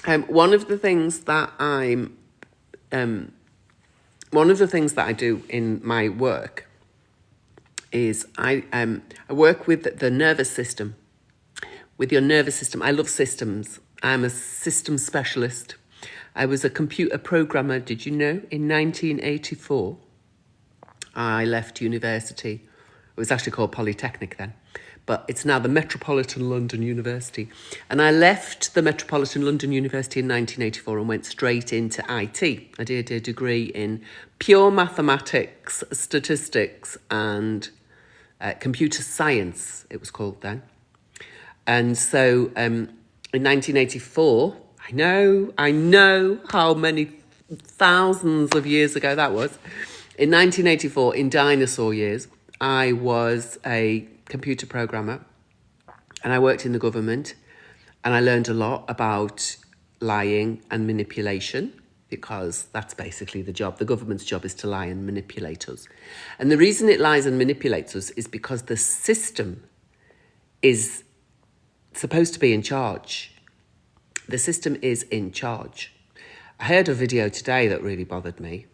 One of the things that I do in my work is I work with the nervous system. With your nervous system, I love systems. I'm a system specialist. I was a computer programmer, did you know? In 1984, I left university. It was actually called Polytechnic then, but it's now the Metropolitan London University. And I left the Metropolitan London University in 1984 and went straight into IT. I did a degree in pure mathematics, statistics, and computer science, it was called then. And so in 1984, I know how many thousands of years ago that was. In 1984, in dinosaur years, I was a computer programmer and I worked in the government, and I learned a lot about lying and manipulation, because that's basically the job. The government's job is to lie and manipulate us. And the reason it lies and manipulates us is because the system is supposed to be in charge. The system is in charge. I heard a video today that really bothered me,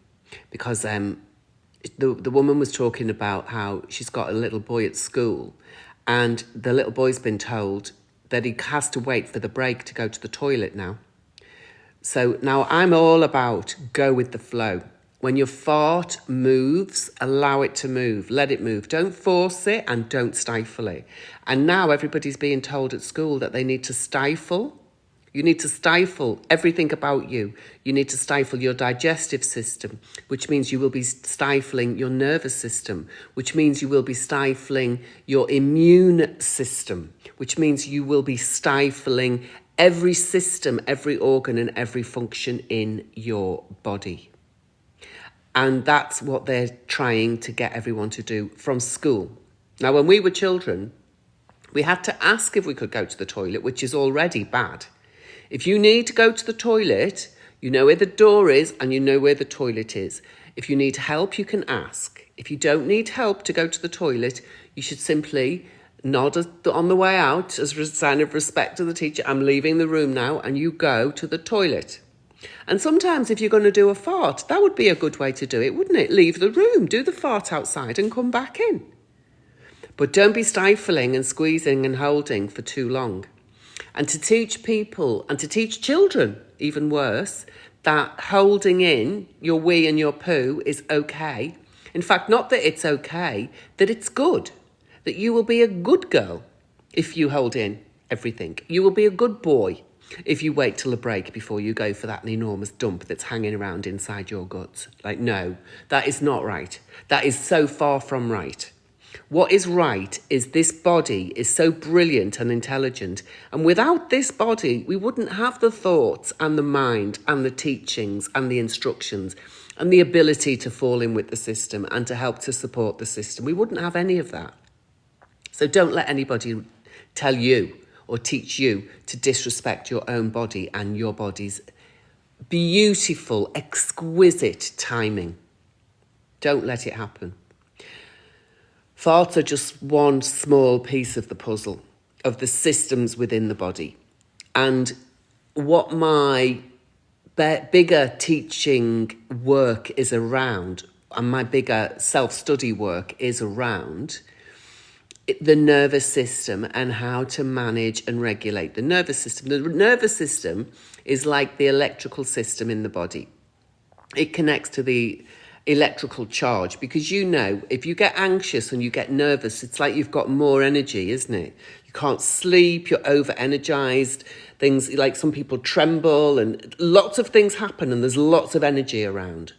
because the woman was talking about how she's got a little boy at school, and the little boy's been told that he has to wait for the break to go to the toilet now. So now I'm all about go with the flow. When your fart moves, allow it to move. Let it move. Don't force it and don't stifle it. And now everybody's being told at school that they need to stifle. You need to stifle everything about you. You need to stifle your digestive system, which means you will be stifling your nervous system, which means you will be stifling your immune system, which means you will be stifling every system, every organ, and every function in your body. And that's what they're trying to get everyone to do from school. Now, when we were children, we had to ask if we could go to the toilet, which is already bad. If you need to go to the toilet, you know where the door is and you know where the toilet is. If you need help, you can ask. If you don't need help to go to the toilet, you should simply nod on the way out as a sign of respect to the teacher. I'm leaving the room now, and you go to the toilet. And sometimes if you're going to do a fart, that would be a good way to do it, wouldn't it? Leave the room, do the fart outside and come back in. But don't be stifling and squeezing and holding for too long. And to teach people, and to teach children, even worse, that holding in your wee and your poo is okay. In fact, not that it's okay, that it's good. That you will be a good girl if you hold in everything. You will be a good boy if you wait till a break before you go for that enormous dump that's hanging around inside your guts. Like, no, that is not right. That is so far from right. What is right is this body is so brilliant and intelligent. And without this body, we wouldn't have the thoughts and the mind and the teachings and the instructions and the ability to fall in with the system and to help to support the system. We wouldn't have any of that. So don't let anybody tell you or teach you to disrespect your own body and your body's beautiful, exquisite timing. Don't let it happen. Farts are just one small piece of the puzzle of the systems within the body. And what my bigger teaching work is around, and my bigger self-study work is around, the nervous system and how to manage and regulate the nervous system. The nervous system is like the electrical system in the body. It connects to the electrical charge, because you know, if you get anxious and you get nervous, it's like you've got more energy, isn't it? You can't sleep, you're over-energized, things like some people tremble and lots of things happen and there's lots of energy around.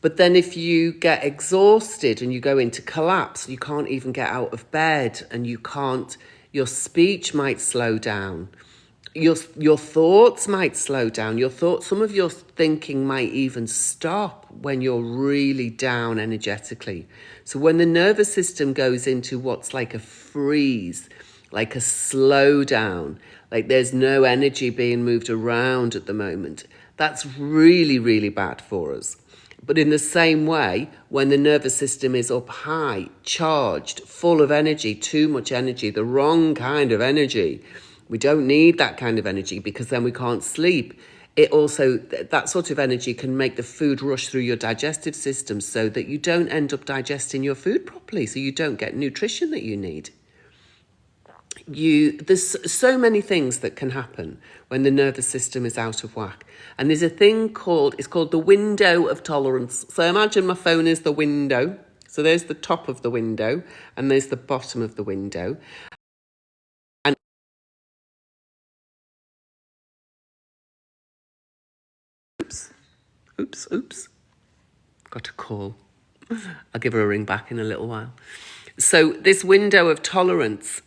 But then if you get exhausted and you go into collapse, you can't even get out of bed, and your speech might slow down. Your thoughts might slow down. Some of your thinking might even stop when you're really down energetically. So when the nervous system goes into what's like a freeze, like a slowdown, like there's no energy being moved around at the moment, that's really, really bad for us. But in the same way, when the nervous system is up high, charged, full of energy, too much energy, the wrong kind of energy, We don't need that kind of energy because then we can't sleep. It also, that sort of energy can make the food rush through your digestive system so that you don't end up digesting your food properly, so you don't get nutrition that you need. There's so many things that can happen when the nervous system is out of whack. And there's a thing called the window of tolerance. So imagine my phone is the window. So there's the top of the window and there's the bottom of the window. And oops. Got a call. I'll give her a ring back in a little while. So this window of tolerance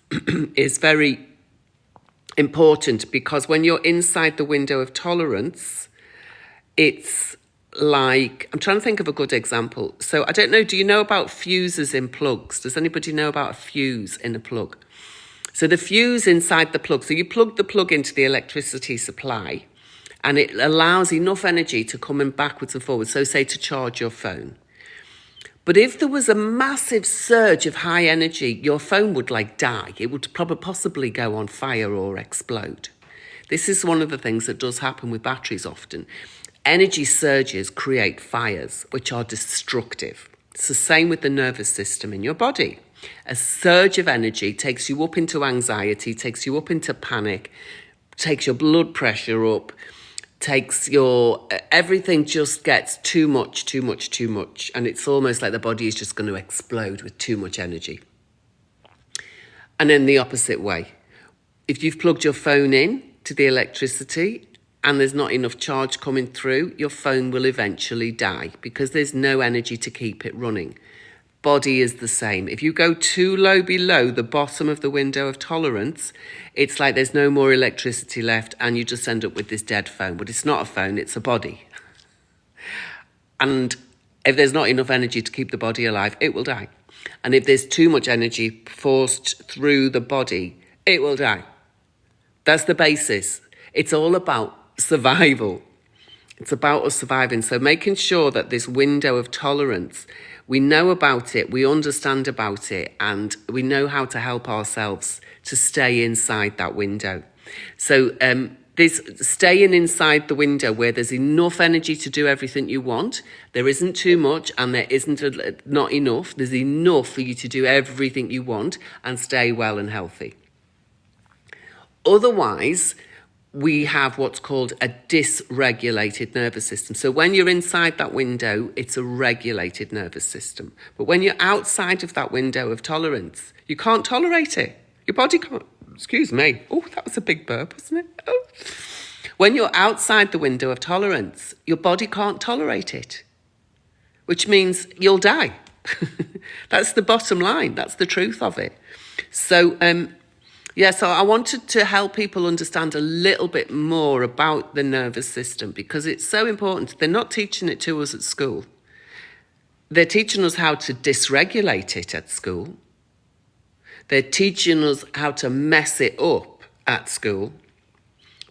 is very important because when you're inside the window of tolerance, it's like, I'm trying to think of a good example. So I don't know, do you know about fuses in plugs? Does anybody know about a fuse in a plug? So the fuse inside the plug, so you plug the plug into the electricity supply and it allows enough energy to come in backwards and forwards, so say to charge your phone. But if there was a massive surge of high energy, your phone would die. It would probably possibly go on fire or explode. This is one of the things that does happen with batteries often. Energy surges create fires, which are destructive. It's the same with the nervous system in your body. A surge of energy takes you up into anxiety, takes you up into panic, takes your blood pressure up, takes everything just gets too much. And it's almost like the body is just going to explode with too much energy. And in the opposite way, if you've plugged your phone in to the electricity and there's not enough charge coming through, your phone will eventually die because there's no energy to keep it running. Body is the same. If you go too low below the bottom of the window of tolerance, it's like there's no more electricity left and you just end up with this dead phone. But it's not a phone, it's a body. And if there's not enough energy to keep the body alive, it will die. And if there's too much energy forced through the body, it will die. That's the basis. It's all about survival. It's about us surviving. So making sure that this window of tolerance, we know about it, we understand about it, and we know how to help ourselves to stay inside that window. So this staying inside the window where there's enough energy to do everything you want, there isn't too much and there isn't not enough, there's enough for you to do everything you want and stay well and healthy. Otherwise, we have what's called a dysregulated nervous system. So when you're inside that window, it's a regulated nervous system. But when you're outside of that window of tolerance, you can't tolerate it. Your body can't. Excuse me. Oh, that was a big burp, wasn't it? Oh. When you're outside the window of tolerance, your body can't tolerate it, which means you'll die. That's the bottom line. That's the truth of it. So, so I wanted to help people understand a little bit more about the nervous system because it's so important. They're not teaching it to us at school. They're teaching us how to dysregulate it at school. They're teaching us how to mess it up at school,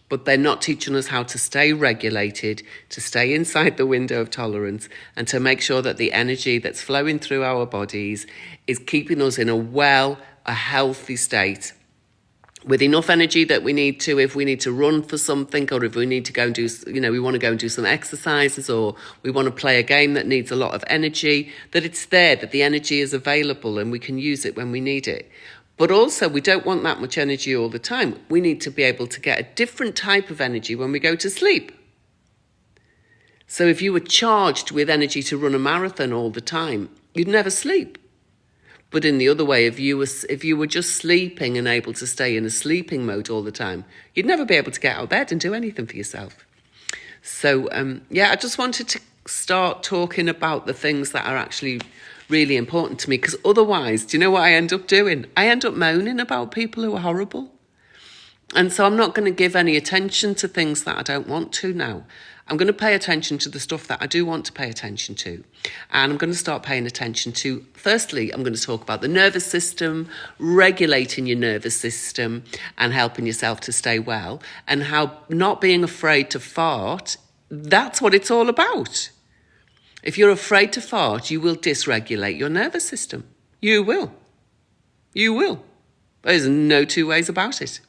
but they're not teaching us how to stay regulated, to stay inside the window of tolerance, and to make sure that the energy that's flowing through our bodies is keeping us in a healthy state, with enough energy that we need to, if we need to run for something, or if we need to go and do, we want to go and do some exercises, or we want to play a game that needs a lot of energy, that it's there, that the energy is available and we can use it when we need it. But also, we don't want that much energy all the time. We need to be able to get a different type of energy when we go to sleep. So if you were charged with energy to run a marathon all the time, you'd never sleep. But in the other way, if you were just sleeping and able to stay in a sleeping mode all the time, you'd never be able to get out of bed and do anything for yourself. So, I just wanted to start talking about the things that are actually really important to me, because otherwise, do you know what I end up doing? I end up moaning about people who are horrible. And so I'm not going to give any attention to things that I don't want to now. I'm going to pay attention to the stuff that I do want to pay attention to. And I'm going to start paying attention to, firstly, I'm going to talk about the nervous system, regulating your nervous system and helping yourself to stay well, and how not being afraid to fart, that's what it's all about. If you're afraid to fart, you will dysregulate your nervous system. You will. You will. There's no two ways about it.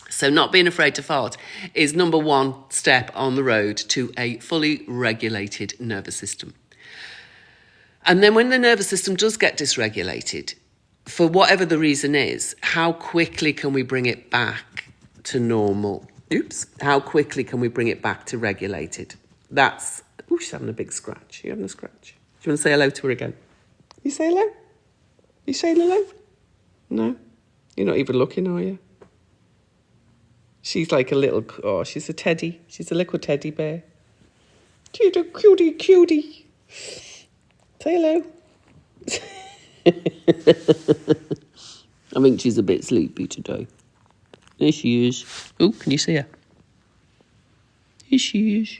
So not being afraid to fart is number one step on the road to a fully regulated nervous system. And then when the nervous system does get dysregulated, for whatever the reason is, how quickly can we bring it back to normal? How quickly can we bring it back to regulated? That's, she's having a big scratch. You having a scratch? Do you want to say hello to her again? You say hello? You say hello? No? You're not even looking, are you? She's like a little, she's a teddy. She's a little teddy bear. Cutie. Say hello. I think she's a bit sleepy today. There she is. Oh, can you see her? Here she is.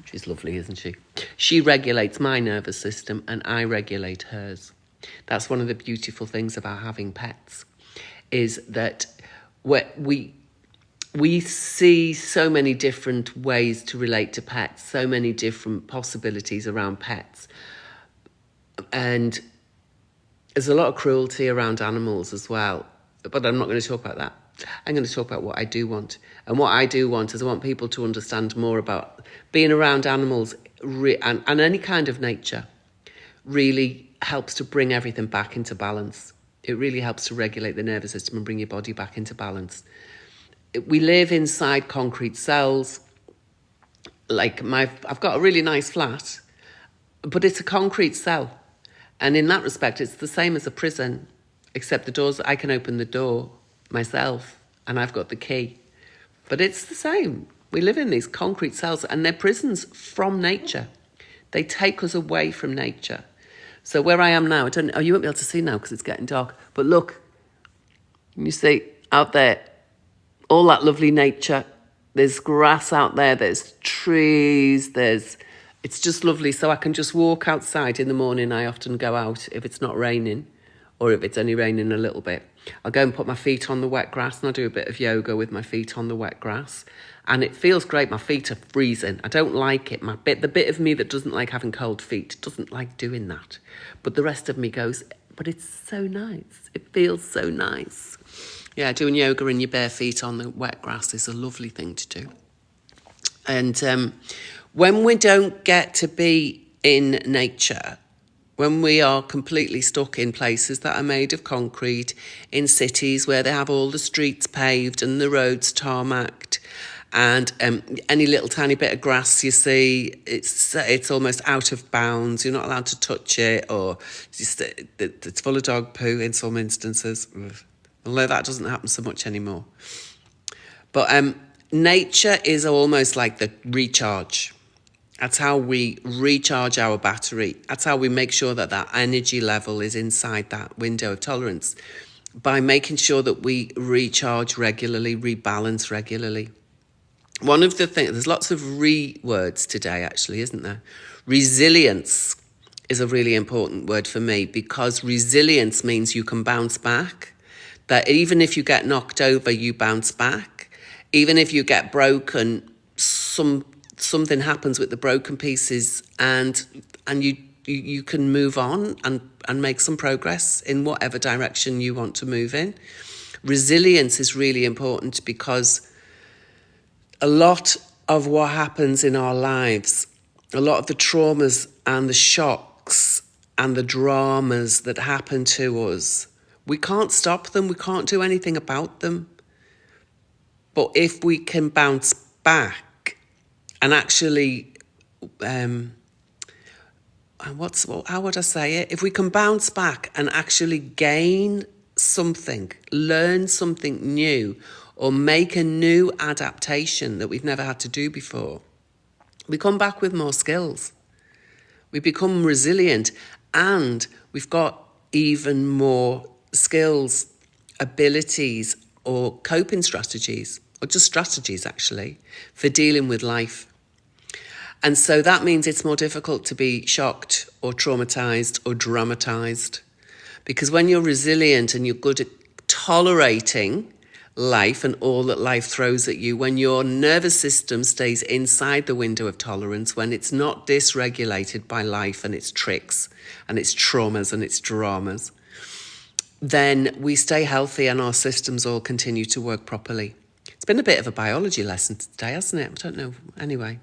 She's lovely, isn't she? She regulates my nervous system and I regulate hers. That's one of the beautiful things about having pets, is that we see so many different ways to relate to pets, so many different possibilities around pets. And there's a lot of cruelty around animals as well. But I'm not going to talk about that. I'm going to talk about what I do want. And what I do want is I want people to understand more about being around animals and any kind of nature really helps to bring everything back into balance. It really helps to regulate the nervous system and bring your body back into balance. We live inside concrete cells. I've got a really nice flat, but it's a concrete cell. And in that respect, it's the same as a prison, except the doors, I can open the door myself and I've got the key. But it's the same. We live in these concrete cells and they're prisons from nature. They take us away from nature. So where I am now, you won't be able to see now because it's getting dark, but look, you see out there, all that lovely nature. There's grass out there, there's trees, it's just lovely. So I can just walk outside in the morning. I often go out if it's not raining or if it's only raining a little bit. I'll go and put my feet on the wet grass and I'll do a bit of yoga with my feet on the wet grass. And it feels great. My feet are freezing. I don't like it. The bit of me that doesn't like having cold feet doesn't like doing that. But the rest of me goes, but it's so nice. It feels so nice. Yeah, doing yoga in your bare feet on the wet grass is a lovely thing to do. And when we don't get to be in nature, when we are completely stuck in places that are made of concrete, in cities where they have all the streets paved and the roads tarmacked, and any little tiny bit of grass you see, it's almost out of bounds. You're not allowed to touch it, or it's full of dog poo in some instances. Although that doesn't happen so much anymore. But nature is almost like the recharge. That's how we recharge our battery. That's how we make sure that that energy level is inside that window of tolerance, by making sure that we recharge regularly, rebalance regularly. One of the things, there's lots of words today actually, isn't there? Resilience is a really important word for me, because resilience means you can bounce back. That even if you get knocked over, you bounce back. Even if you get broken, something happens with the broken pieces, and you can move on and make some progress in whatever direction you want to move in. Resilience is really important, because a lot of what happens in our lives, a lot of the traumas and the shocks and the dramas that happen to us, we can't stop them. We can't do anything about them. But if we can bounce back and actually, how would I say it? If we can bounce back and actually gain something, learn something new, or make a new adaptation that we've never had to do before, we come back with more skills. We become resilient, and we've got even more skills, abilities, or coping strategies, or just strategies actually, for dealing with life. And so that means it's more difficult to be shocked or traumatized or dramatized, because when you're resilient and you're good at tolerating life and all that life throws at you, when your nervous system stays inside the window of tolerance, when it's not dysregulated by life and its tricks and its traumas and its dramas, then we stay healthy and our systems all continue to work properly. It's been a bit of a biology lesson today, hasn't it? I don't know. Anyway,